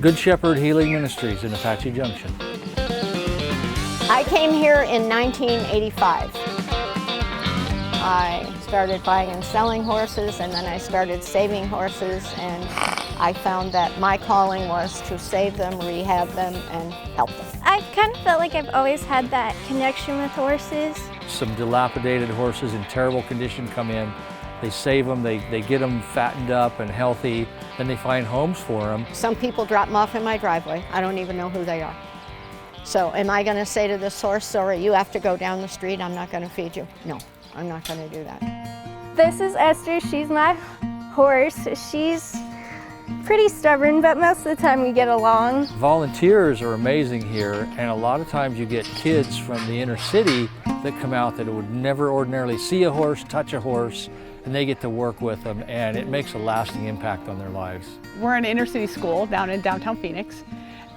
Good Shepherd Healing Ministries in Apache Junction. I came here in 1985. I started buying and selling horses, and then I started saving horses, and I found that my calling was to save them, rehab them, and help them. I kind of felt like I've always had that connection with horses. Some dilapidated horses in terrible condition come in, they save them, they get them fattened up and healthy, then they find homes for them. Some people drop them off in my driveway. I don't even know who they are. So am I going to say to this horse, sorry, you have to go down the street, I'm not going to feed you? No, I'm not going to do that. This is Esther. She's my horse. She's pretty stubborn, but most of the time we get along. Volunteers are amazing here, and a lot of times you get kids from the inner city that come out that would never ordinarily see a horse, touch a horse, and they get to work with them, and it makes a lasting impact on their lives. We're an inner city school down in downtown Phoenix,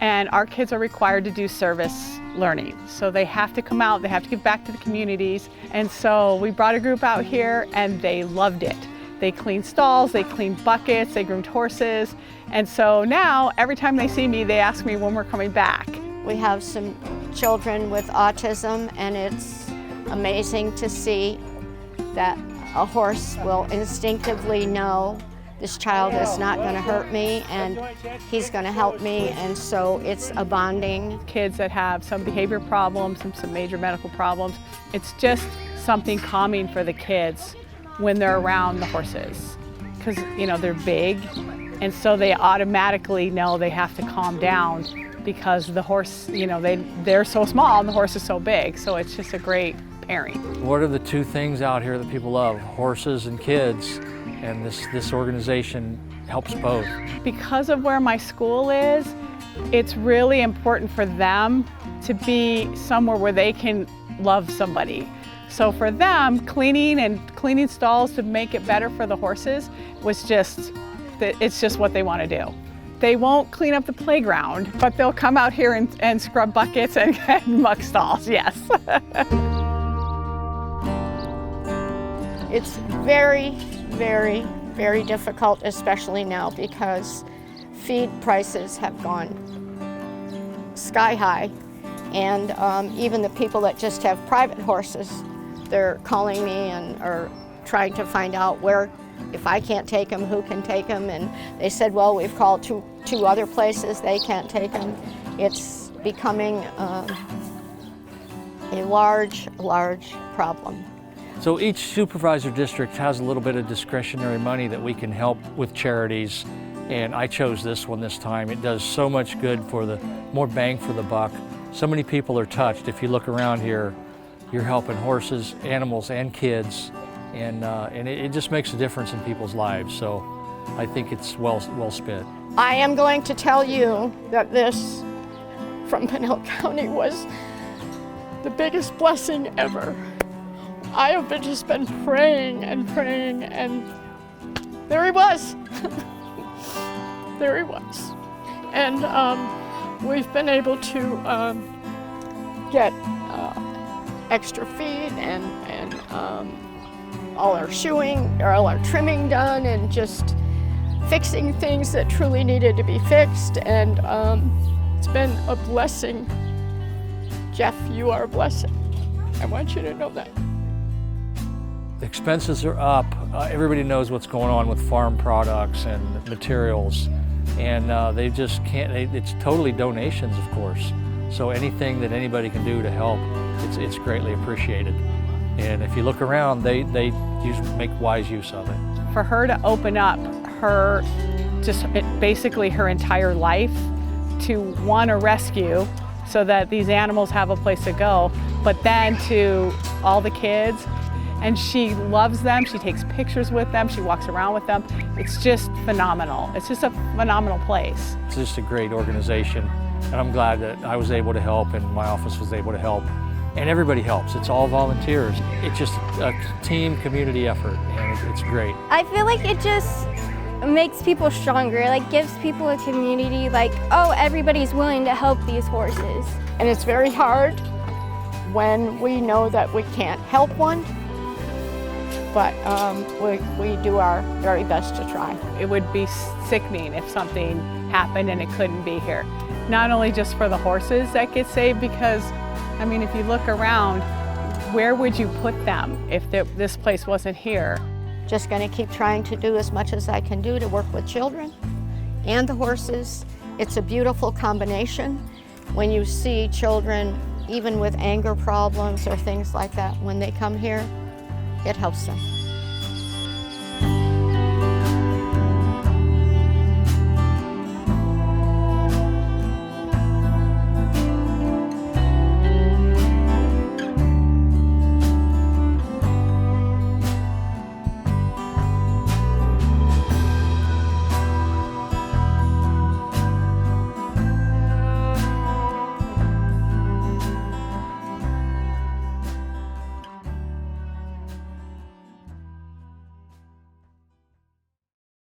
and our kids are required to do service learning. So they have to come out, they have to give back to the communities. And so we brought a group out here and they loved it. They cleaned stalls, they cleaned buckets, they groomed horses. And so now, every time they see me, they ask me when we're coming back. We have some children with autism, and it's amazing to see that a horse will instinctively know this child is not going to hurt me and he's going to help me, and so it's a bonding. Kids that have some behavior problems and some major medical problems, it's just something calming for the kids when they're around the horses, because they're big, and so they automatically know they have to calm down because the horse, they're so small and the horse is so big, so it's just a great pairing. What are the two things out here that people love? Horses and kids. And this organization helps both. Because of where my school is, it's really important for them to be somewhere where they can love somebody. So for them, cleaning stalls to make it better for the horses it's just what they want to do. They won't clean up the playground, but they'll come out here and scrub buckets and muck stalls, yes. It's very, very, very difficult, especially now, because feed prices have gone sky high, and even the people that just have private horses, they're calling me and are trying to find out where, if I can't take them, who can take them, and they said, well, we've called two other places, they can't take them. It's becoming a large problem. So each supervisor district has a little bit of discretionary money that we can help with charities, and I chose this one this time. It does so much good for the more bang for the buck. So many people are touched. If you look around here, you're helping horses, animals, and kids, and it just makes a difference in people's lives. So I think it's well spent. I am going to tell you that this from Pinal County was the biggest blessing ever. I have just been praying and praying, and there he was. There he was. And we've been able to get extra feed and all our shoeing, or all our trimming done, and just fixing things that truly needed to be fixed. And it's been a blessing. Jeff, you are a blessing. I want you to know that. The expenses are up. Everybody knows what's going on with farm products and materials, and they just can't, it's totally donations, of course. So anything that anybody can do to help, it's greatly appreciated. And if you look around, they make wise use of it. For her to open up basically her entire life to want to rescue so that these animals have a place to go, but then to all the kids, and she loves them, she takes pictures with them, she walks around with them. It's just phenomenal. It's just a phenomenal place. It's just a great organization, and I'm glad that I was able to help and my office was able to help. And everybody helps. It's all volunteers. It's just a team community effort, and it's great. I feel like it just makes people stronger, like gives people a community, like, oh, everybody's willing to help these horses. And it's very hard when we know that we can't help one, but we do our very best to try. It would be sickening if something happened and it couldn't be here. Not only just for the horses that get saved, because, I mean, if you look around, where would you put them if this place wasn't here? Just going to keep trying to do as much as I can do to work with children and the horses. It's a beautiful combination. When you see children, even with anger problems or things like that, when they come here, it helps them.